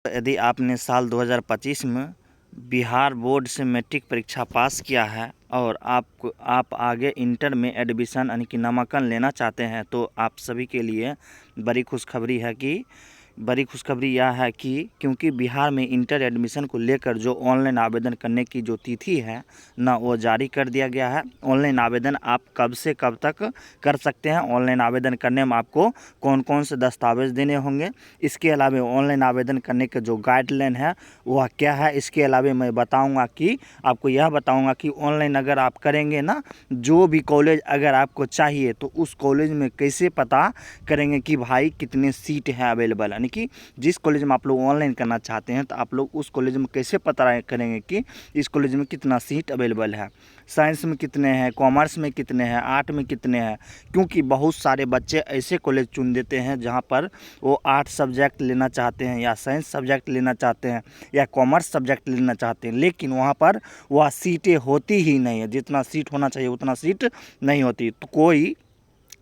यदि आपने साल 2025 में बिहार बोर्ड से मैट्रिक परीक्षा पास किया है और आप आगे इंटर में एडमिशन यानी कि नामांकन लेना चाहते हैं, तो आप सभी के लिए बड़ी खुशखबरी यह है कि क्योंकि बिहार में इंटर एडमिशन को लेकर जो ऑनलाइन आवेदन करने की जो तिथि है ना, वो जारी कर दिया गया है। ऑनलाइन आवेदन आप कब से कब तक कर सकते हैं, ऑनलाइन आवेदन करने में आपको कौन कौन से दस्तावेज़ देने होंगे, इसके अलावा ऑनलाइन आवेदन करने के जो गाइडलाइन है वह क्या है, इसके अलावा मैं आपको यह बताऊँगा कि ऑनलाइन अगर आप करेंगे ना, जो भी कॉलेज अगर आपको चाहिए तो उस कॉलेज में कैसे पता करेंगे कि भाई कितने सीट हैं अवेलेबल, यानी कि जिस कॉलेज में आप लोग ऑनलाइन करना चाहते हैं तो आप लोग उस कॉलेज में कैसे पता करेंगे कि इस कॉलेज में कितना सीट अवेलेबल है, साइंस में कितने हैं, कॉमर्स में कितने हैं, आर्ट में कितने हैं। क्योंकि बहुत सारे बच्चे ऐसे कॉलेज चुन देते हैं जहां पर वो आर्ट सब्जेक्ट लेना चाहते हैं या साइंस सब्जेक्ट लेना चाहते हैं या कॉमर्स सब्जेक्ट लेना चाहते हैं, लेकिन वहाँ पर वह सीटें होती ही नहीं है, जितना सीट होना चाहिए उतना सीट नहीं होती, तो कोई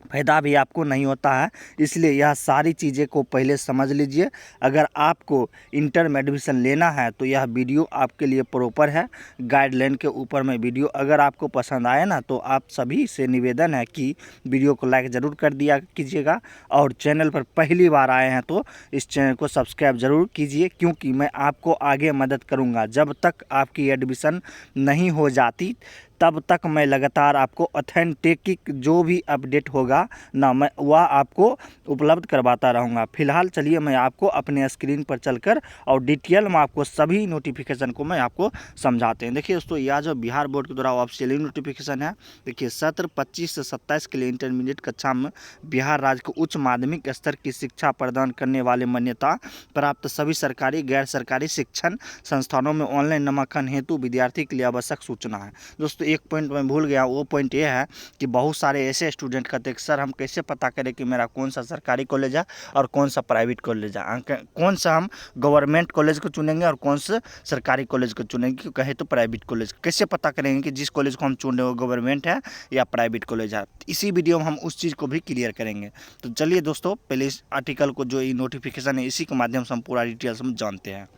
फ़ायदा भी आपको नहीं होता है। इसलिए यह सारी चीज़ें को पहले समझ लीजिए। अगर आपको इंटर में एडमिशन लेना है तो यह वीडियो आपके लिए प्रॉपर है, गाइडलाइन के ऊपर में वीडियो। अगर आपको पसंद आए ना तो आप सभी से निवेदन है कि वीडियो को लाइक ज़रूर कर दिया कीजिएगा, और चैनल पर पहली बार आए हैं तो इस चैनल को सब्सक्राइब ज़रूर कीजिए, क्योंकि मैं आपको आगे मदद करूँगा। जब तक आपकी एडमिशन नहीं हो जाती तब तक मैं लगातार आपको ऑथेंटिक जो भी अपडेट होगा ना, मैं वह आपको उपलब्ध करवाता रहूँगा। फिलहाल चलिए मैं आपको अपने स्क्रीन पर चलकर और डिटेल में आपको सभी नोटिफिकेशन को मैं आपको समझाते हैं। देखिए दोस्तों, यह जो बिहार बोर्ड के द्वारा ऑफिशियली नोटिफिकेशन है, देखिए सत्र 25 से 27 के लिए इंटरमीडिएट कक्षा में बिहार राज्य को उच्च माध्यमिक स्तर की शिक्षा प्रदान करने वाले मान्यता प्राप्त सभी सरकारी गैर सरकारी शिक्षण संस्थानों में ऑनलाइन नामांकन हेतु विद्यार्थी के लिए आवश्यक सूचना है। दोस्तों, एक पॉइंट मैं भूल गया, वो पॉइंट ये है कि बहुत सारे ऐसे स्टूडेंट कहते हैं कि सर हम कैसे पता करें कि मेरा कौन सा सरकारी कॉलेज है और कौन सा प्राइवेट कॉलेज है, कौन सा हम गवर्नमेंट कॉलेज को चुनेंगे और कौन सा सरकारी कॉलेज को चुनेंगे, क्यों कहे तो प्राइवेट कॉलेज। कैसे पता करेंगे कि जिस कॉलेज को हम चुन रहे हो गवर्नमेंट है या प्राइवेट कॉलेज है? इसी वीडियो में हम उस चीज़ को भी क्लियर करेंगे। तो चलिए दोस्तों, पहले इस आर्टिकल को जो ये नोटिफिकेशन है इसी के माध्यम से हम पूरा डिटेल्स में जानते हैं।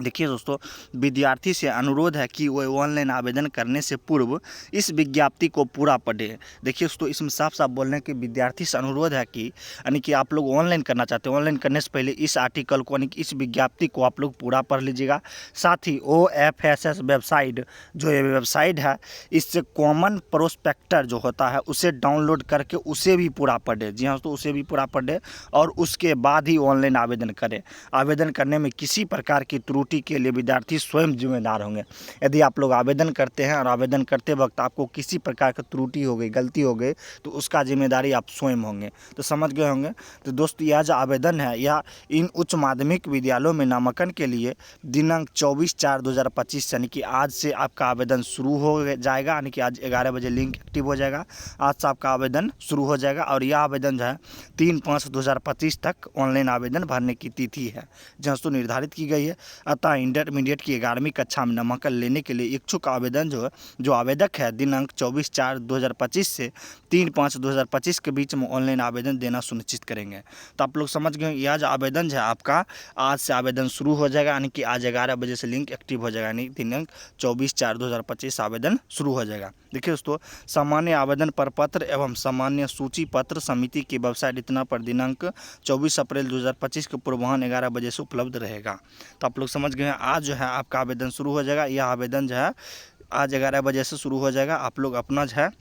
देखिए दोस्तों, विद्यार्थी से अनुरोध है कि वह ऑनलाइन आवेदन करने से पूर्व इस विज्ञप्ति को पूरा पढ़े। देखिए दोस्तों, इसमें साफ साफ बोल रहे हैं कि विद्यार्थी से अनुरोध है कि यानी कि आप लोग ऑनलाइन करना चाहते हैं, ऑनलाइन करने से पहले इस आर्टिकल को यानी कि इस विज्ञप्ति को आप लोग पूरा पढ़ लीजिएगा। साथ ही OFSS वेबसाइट, जो ये वेबसाइट है, इससे कॉमन प्रोस्पेक्टर जो होता है उसे डाउनलोड करके उसे भी पूरा पढ़े। जी हाँ दोस्तों, उसे भी पूरा पढ़े और उसके बाद ही ऑनलाइन आवेदन करें। आवेदन करने में किसी प्रकार की त्रुटि के लिए विद्यार्थी स्वयं जिम्मेदार होंगे। यदि आप लोग आवेदन करते हैं और आवेदन करते वक्त आपको किसी प्रकार की त्रुटि हो गई, गलती हो गई, तो उसका जिम्मेदारी आप स्वयं होंगे। तो समझ गए होंगे। तो दोस्तों, यह जो आवेदन है यह इन उच्च माध्यमिक विद्यालयों में नामांकन के लिए दिनांक 24/4/2025 यानी कि आज से आपका आवेदन शुरू हो जाएगा, यानी कि आज 11 बजे लिंक एक्टिव हो जाएगा। आज से आपका आवेदन शुरू हो जाएगा और यह आवेदन जो है 3/5/2025 तक ऑनलाइन आवेदन भरने की तिथि है जो निर्धारित की गई है। अतः इंटरमीडिएट की 11वीं कक्षा में नामांकन लेने के लिए इच्छुक आवेदन जो आवेदक है दिनांक 24/4/2025 से 3/5/2025 के बीच में ऑनलाइन आवेदन देना सुनिश्चित करेंगे। तो आप लोग समझ गए, यह जो आवेदन है आपका आज से आवेदन शुरू हो जाएगा, यानी कि आज 11 बजे से लिंक एक्टिव हो जाएगा, यानी दिनांक 24/4/2025 आवेदन शुरू हो जाएगा। देखिए दोस्तों, सामान्य आवेदन प्रपत्र एवं सामान्य सूची पत्र समिति की वेबसाइट इतना पर दिनांक 24 अप्रैल 2025 के पूर्वाह्न 11 बजे से उपलब्ध रहेगा। तो आप लोग समझ गए हैं, आज जो है आपका आवेदन शुरू हो जाएगा। यह आवेदन जो है आज 11 बजे से शुरू हो जाएगा। आप लोग अपना जो है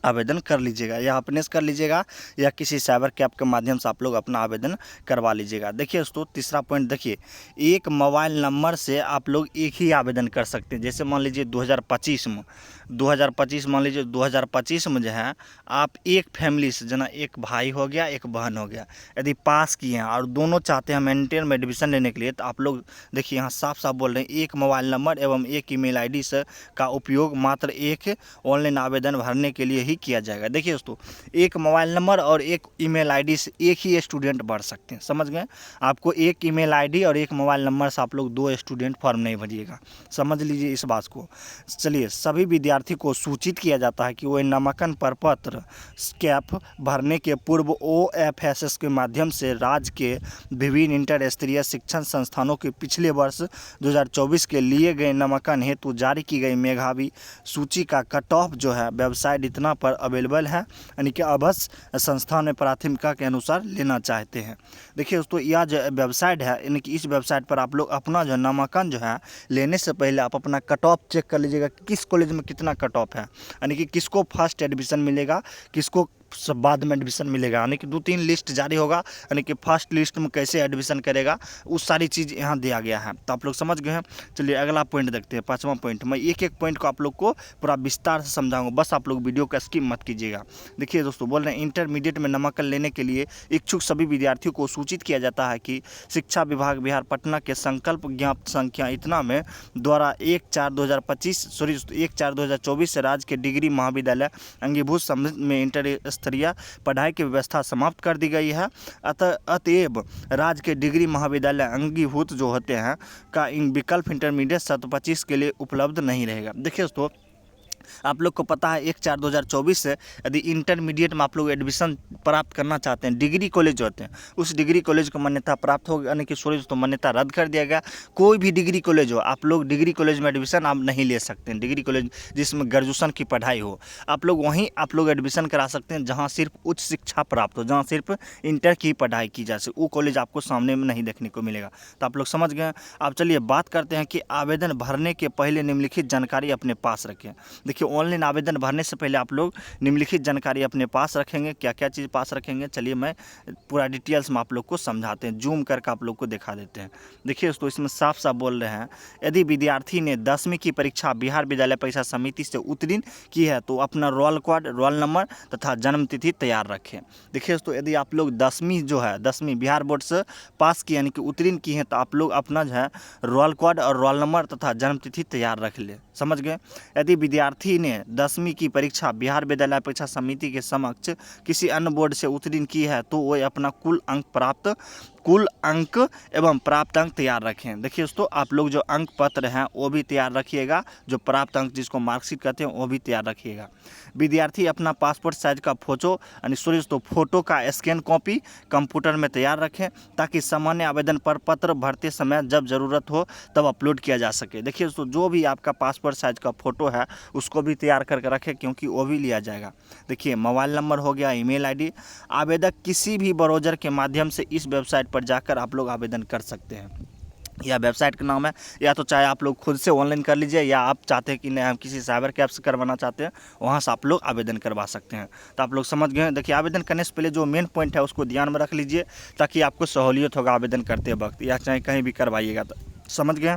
आवेदन कर लीजिएगा, या अपने से कर लीजिएगा या किसी साइबर कैफ़े के माध्यम से आप लोग अपना आवेदन करवा लीजिएगा। देखिए दोस्तों, तीसरा पॉइंट देखिए, एक मोबाइल नंबर से आप लोग एक ही आवेदन कर सकते हैं। जैसे मान लीजिए 2025 मान लीजिए 2025 में जो है आप एक फैमिली से, जना एक भाई हो गया एक बहन हो गया, यदि पास किए हैं और दोनों चाहते हैं इंटर में एडमिशन लेने के लिए, तो आप लोग देखिए यहाँ साफ साफ बोल रहे हैं एक मोबाइल नंबर एवं एक ईमेल आईडी से का उपयोग मात्र एक ऑनलाइन आवेदन भरने के लिए ही जारी किया जाएगा। देखिए दोस्तों, एक मोबाइल नंबर और एक ईमेल आईडी से एक ही स्टूडेंट भर सकते हैं, समझ गए। आपको एक ईमेल आईडी और एक मोबाइल नंबर से आप लोग 2 स्टूडेंट फॉर्म नहीं भरिएगा, समझ लीजिए इस बात को। चलिए, सभी विद्यार्थी को सूचित किया जाता है कि वो नामांकन प्रपत्र स्कैप भरने के पूर्व OFSS के माध्यम से राज्य के विभिन्न इंटर स्तरीय शिक्षण संस्थानों के पिछले वर्ष 2024 के लिए गए नामांकन हेतु जारी की गई मेधावी सूची का कट ऑफ जो है वेबसाइट इतना पर अवेलेबल है, यानी कि अवश्य संस्थान में प्राथमिकता के अनुसार लेना चाहते हैं। देखिए दोस्तों, यह जो वेबसाइट है, यानी कि इस वेबसाइट पर आप लोग अपना जो नामांकन जो है लेने से पहले आप अपना कट ऑफ चेक कर लीजिएगा कि किस कॉलेज में कितना कट ऑफ है, यानी कि किसको फर्स्ट एडमिशन मिलेगा, किसको सब बाद में एडमिशन मिलेगा, यानी कि 2-3 लिस्ट जारी होगा, यानी कि फर्स्ट लिस्ट में कैसे एडमिशन करेगा वो सारी चीज़ यहाँ दिया गया है। तो आप लोग समझ गए हैं। चलिए अगला पॉइंट देखते हैं, 5वां पॉइंट। मैं एक एक पॉइंट को आप लोग को पूरा विस्तार से समझाऊंगा, बस आप लोग वीडियो का स्किप मत कीजिएगा। देखिए दोस्तों, बोल रहे हैं इंटरमीडिएट में नामांकन लेने के लिए इच्छुक सभी विद्यार्थियों को सूचित किया जाता है कि शिक्षा विभाग बिहार पटना के संकल्प ज्ञापन संख्या इतना में द्वारा 1/4/2024 से राज्य के डिग्री महाविद्यालय अंगीभूत संबंध में इंटर स्तरीय पढ़ाई की व्यवस्था समाप्त कर दी गई है। अतएव राज्य के डिग्री महाविद्यालय अंगीभूत जो होते हैं का इन विकल्प इंटरमीडिएट 725 के लिए उपलब्ध नहीं रहेगा। देखिए दोस्तों, आप लोग को पता है 1/4/2024 से यदि इंटरमीडिएट में आप लोग एडमिशन प्राप्त करना चाहते हैं, डिग्री कॉलेज होते हैं, उस डिग्री कॉलेज को मान्यता प्राप्त हो, यानी कि सॉरी दोस्तों मान्यता रद्द कर दिया गया। कोई भी डिग्री कॉलेज हो, आप लोग डिग्री कॉलेज में एडमिशन आप नहीं ले सकते हैं। डिग्री कॉलेज जिसमें ग्रेजुएशन की पढ़ाई हो, आप लोग वहीं आप लोग एडमिशन करा सकते हैं जहाँ सिर्फ उच्च शिक्षा प्राप्त हो, जहाँ सिर्फ इंटर की पढ़ाई की जा सके। वो कॉलेज आपको सामने में नहीं देखने को मिलेगा। तो आप लोग समझ गए। अब चलिए बात करते हैं कि आवेदन भरने के पहले निम्नलिखित जानकारी अपने पास रखें। देखिए, ऑनलाइन आवेदन भरने से पहले आप लोग निम्नलिखित जानकारी अपने पास रखेंगे। क्या क्या चीज़ पास रखेंगे, चलिए मैं पूरा डिटेल्स में आप लोग को समझाते हैं, जूम करके आप लोग को दिखा देते हैं। देखिए दोस्तों, इसमें साफ साफ बोल रहे हैं, यदि विद्यार्थी ने 10वीं की परीक्षा बिहार विद्यालय परीक्षा समिति से उत्तीर्ण की है तो अपना रोल कोड, रोल नंबर तथा जन्म तिथि तैयार रखें। देखिए दोस्तों, यदि आप लोग 10वीं जो है 10वीं बिहार बोर्ड से पास की, यानी कि उत्तीर्ण की हैं, तो आप लोग अपना जो है रोल कोड और रोल नंबर तथा जन्म तिथि तैयार रख ले, समझ गए। यदि विद्यार्थी ने 10वीं की परीक्षा बिहार विद्यालय परीक्षा समिति के समक्ष किसी अन्य बोर्ड से उत्तीर्ण की है तो वह अपना कुल अंक एवं प्राप्त अंक तैयार रखें। देखिए दोस्तों, आप लोग जो अंक पत्र हैं वो भी तैयार रखिएगा, जो प्राप्त अंक जिसको मार्कशीट कहते हैं वो भी तैयार रखिएगा। विद्यार्थी अपना पासपोर्ट साइज का फोटो का स्कैन कॉपी कंप्यूटर में तैयार रखें, ताकि सामान्य आवेदन पर पत्र भरते समय जब ज़रूरत हो तब अपलोड किया जा सके। देखिए दोस्तों, जो भी आपका पासपोर्ट साइज का फ़ोटो है उसको भी तैयार करके रखें, क्योंकि वो भी लिया जाएगा। देखिए, मोबाइल नंबर हो गया, ईमेल आईडी। आवेदक किसी भी ब्राउज़र के माध्यम से इस वेबसाइट पर जाकर आप लोग आवेदन कर सकते हैं। या वेबसाइट का नाम है, या तो चाहे आप लोग खुद से ऑनलाइन कर लीजिए, या आप चाहते हैं कि नहीं हम किसी साइबर कैफ से करवाना चाहते हैं, वहाँ से आप लोग आवेदन करवा सकते हैं। तो आप लोग समझ गए। देखिए, आवेदन करने से पहले जो मेन पॉइंट है उसको ध्यान में रख लीजिए, ताकि आपको सहूलियत होगा आवेदन करते वक्त, या चाहे कहीं भी करवाइएगा। तो समझ गए।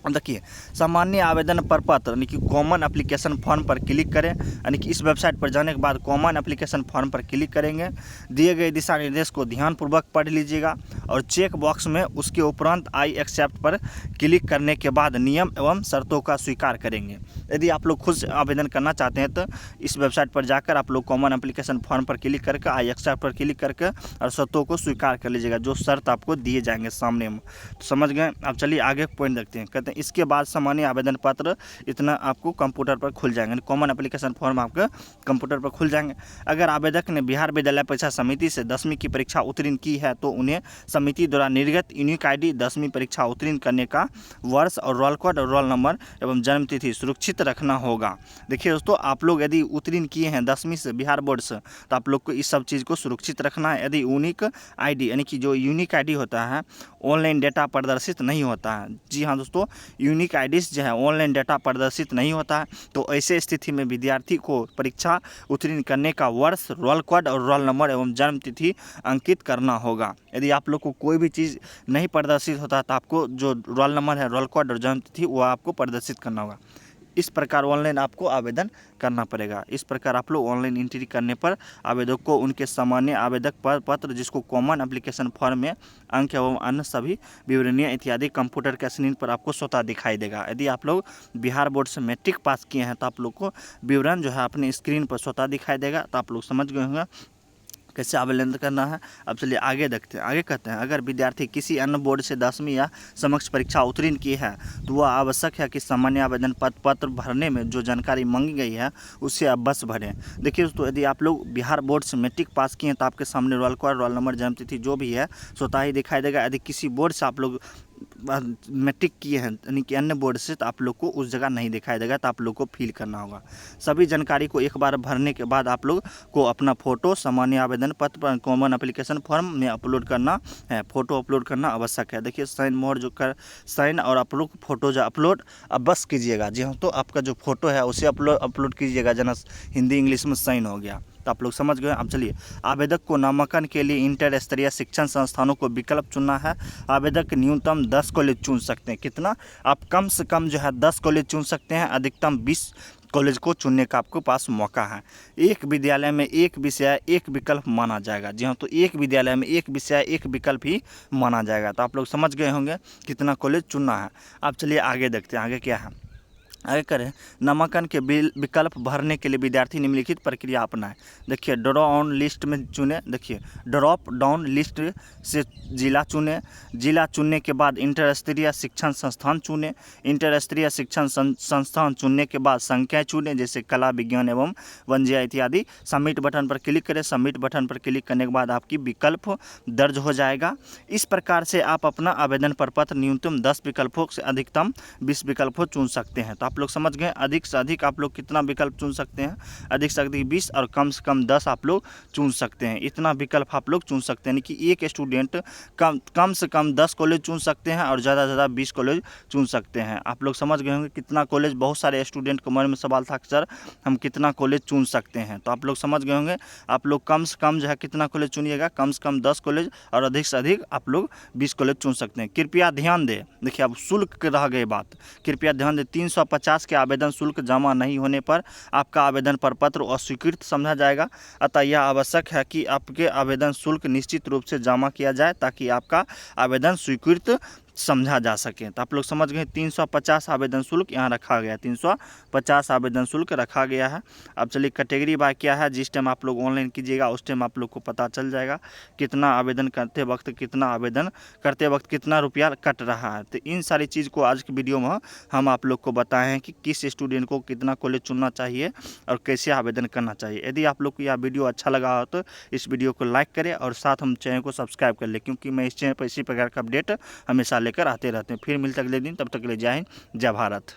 अब देखिए, सामान्य आवेदन प्रपत्र यानी कि कॉमन एप्लीकेशन फॉर्म पर क्लिक करें, यानी कि इस वेबसाइट पर जाने के बाद कॉमन एप्लीकेशन फॉर्म पर क्लिक करेंगे। दिए गए दिशा निर्देश को ध्यानपूर्वक पढ़ लीजिएगा और चेक बॉक्स में उसके उपरांत आई एक्सेप्ट पर क्लिक करने के बाद नियम एवं शर्तों का स्वीकार करेंगे। यदि आप लोग खुद से आवेदन करना चाहते हैं तो इस वेबसाइट पर जाकर आप लोग कॉमन एप्लीकेशन फॉर्म पर क्लिक करके आई एक्सेप्ट पर क्लिक करके और शर्तों को स्वीकार कर लीजिएगा, जो शर्त आपको दिए जाएंगे सामने में। तो समझ गए। अब चलिए आगे पॉइंट देखते हैं। कहते हैं इसके बाद सामान्य आवेदन पत्र इतना आपको कंप्यूटर पर खुल जाएंगे, कॉमन एप्लीकेशन फॉर्म आपका कंप्यूटर पर खुल जाएंगे। अगर आवेदक ने बिहार विद्यालय परीक्षा समिति से 10वीं की परीक्षा उत्तीर्ण की है तो उन्हें समिति द्वारा निर्गत यूनिक आईडी, 10वीं परीक्षा उत्तीर्ण करने का वर्ष और रोल कोड और रोल नंबर एवं जन्म तिथि सुरक्षित रखना होगा। देखिए दोस्तों, आप लोग यदि उत्तीर्ण किए हैं 10वीं से बिहार बोर्ड से, तो आप लोग को इस सब चीज़ को सुरक्षित रखना है। यदि यूनिक आईडी यानी कि जो यूनिक आईडी होता है ऑनलाइन डेटा प्रदर्शित नहीं होता है, जी हाँ दोस्तों, यूनिक आईडीज जो है ऑनलाइन डेटा प्रदर्शित नहीं होता है, तो ऐसे स्थिति में विद्यार्थी को परीक्षा उत्तीर्ण करने का वर्ष, रोल कोड और रोल नंबर एवं जन्म तिथि अंकित करना होगा। यदि आप लोग को कोई भी चीज़ नहीं प्रदर्शित होता तो आपको जो रोल नंबर है, रोल कोड और जन्म तिथि वो आपको प्रदर्शित करना होगा। इस प्रकार ऑनलाइन आपको आवेदन करना पड़ेगा। इस प्रकार आप लोग ऑनलाइन एंट्री करने पर आवेदक को उनके सामान्य आवेदक पत्र, जिसको कॉमन एप्लीकेशन फॉर्म में अंक एवं अन्य सभी विवरणियाँ इत्यादि कंप्यूटर के स्क्रीन पर आपको स्वतः दिखाई देगा। यदि आप लोग बिहार बोर्ड से मैट्रिक पास किए हैं तो आप लोग को विवरण जो है अपने स्क्रीन पर स्वतः दिखाई देगा। तो आप लोग समझ गए होंगे कैसे आवेदन करना है। अब चलिए आगे देखते हैं। आगे कहते हैं, अगर विद्यार्थी किसी अन्य बोर्ड से 10वीं या समकक्ष परीक्षा उत्तीर्ण की है तो वह आवश्यक है कि सामान्य आवेदन पत्र भरने में जो जानकारी मांगी गई है उसे आप बस भरें। देखिए दोस्तों, यदि आप लोग बिहार बोर्ड से मैट्रिक पास किए हैं तो आपके सामने रोल कोड, रोल नंबर, जन्मतिथि जो भी है स्वतः ही दिखाई देगा। यदि किसी बोर्ड से आप लोग मैट्रिक किए हैं यानी कि अन्य बोर्ड से, तो आप लोग को उस जगह नहीं दिखाई देगा, तो आप लोग को फिल करना होगा। सभी जानकारी को एक बार भरने के बाद आप लोग को अपना फ़ोटो सामान्य आवेदन पत्र कॉमन एप्लीकेशन फॉर्म में अपलोड करना है। फ़ोटो अपलोड करना आवश्यक है। देखिए साइन मोड जो कर साइन और अपलोड फ़ोटो जो अपलोड अब बस कीजिएगा। जी हाँ, तो आपका जो फ़ोटो है उसे अपलोड कीजिएगा, जना हिंदी इंग्लिश में साइन हो गया। तो आप लोग समझ गए। अब चलिए, आवेदक को नामांकन के लिए इंटर स्तरीय शिक्षण संस्थानों को विकल्प चुनना है। आवेदक न्यूनतम 10 कॉलेज चुन सकते हैं। कितना? आप कम से कम जो है 10 कॉलेज चुन सकते हैं, अधिकतम 20 कॉलेज को चुनने का आपको पास मौका है। एक विद्यालय में एक विषय एक विकल्प माना जाएगा। जी हाँ, तो एक विद्यालय में एक विषय एक विकल्प ही माना जाएगा। तो आप लोग समझ गए होंगे कितना कॉलेज चुनना है। अब चलिए आगे देखते हैं, आगे क्या है। आगे करें, नामांकन के विकल्प भरने के लिए विद्यार्थी निम्नलिखित प्रक्रिया अपनाएं। देखिए, ड्रॉप डाउन लिस्ट में चुने। देखिए, ड्रॉप डाउन लिस्ट से जिला चुने। जिला चुनने के बाद इंटर स्तरीय शिक्षण संस्थान चुने। इंटर स्तरीय शिक्षण संस्थान चुनने के बाद संख्याएं चुने, जैसे कला, विज्ञान एवं वाणिज्य इत्यादि। सबमिट बटन पर क्लिक करें। सबमिट बटन पर क्लिक करने के बाद आपकी विकल्प दर्ज हो जाएगा। इस प्रकार से आप अपना आवेदन प्रपत्र न्यूनतम 10 विकल्पों से अधिकतम 20 विकल्पों चुन सकते हैं। तो आप लोग समझ गए, अधिक से अधिक आप लोग कितना विकल्प चुन सकते हैं? अधिक से अधिक 20 और कम से कम 10 आप लोग चुन सकते हैं। इतना विकल्प आप लोग चुन सकते हैं, यानी कि एक स्टूडेंट कम से कम 10 कॉलेज चुन सकते हैं और ज़्यादा से ज़्यादा 20 कॉलेज चुन सकते हैं। आप लोग समझ गए होंगे कितना कॉलेज। बहुत सारे स्टूडेंट के मन में सवाल था कि सर हम कितना कॉलेज चुन सकते हैं, तो आप लोग समझ गए होंगे। आप लोग कम से कम जो है कितना कॉलेज चुनिएगा? कम से कम 10 कॉलेज और अधिक से अधिक आप लोग 20 कॉलेज चुन सकते हैं। कृपया ध्यान दें, देखिए अब शुल्क की रह गई बात। कृपया ध्यान दें, 350 के आवेदन शुल्क जमा नहीं होने पर आपका आवेदन प्रपत्र अस्वीकृत समझा जाएगा। अतः यह आवश्यक है कि आपके आवेदन शुल्क निश्चित रूप से जमा किया जाए ताकि आपका आवेदन स्वीकृत समझा जा सके। तो आप लोग समझ गए, 350 आवेदन शुल्क यहाँ रखा गया, 350 आवेदन शुल्क रखा गया है। अब चलिए कैटेगरी बाय क्या है, जिस टाइम आप लोग ऑनलाइन कीजिएगा उस टाइम आप लोग को पता चल जाएगा कितना आवेदन करते वक्त कितना रुपया कट रहा है। तो इन सारी चीज़ को आज की वीडियो में हम आप लोग को बताए हैं कि किस स्टूडेंट को कितना कॉलेज चुनना चाहिए और कैसे आवेदन करना चाहिए। यदि आप लोग को यह वीडियो अच्छा लगा हो तो इस वीडियो को लाइक करें और साथ हम चैनल को सब्सक्राइब कर लें, क्योंकि मैं इस चैनल पर इसी प्रकार का अपडेट हमेशा लेकर आते रहते हैं। फिर मिलते अगले दिन, तब तक के लिए जय हिंद, जय भारत।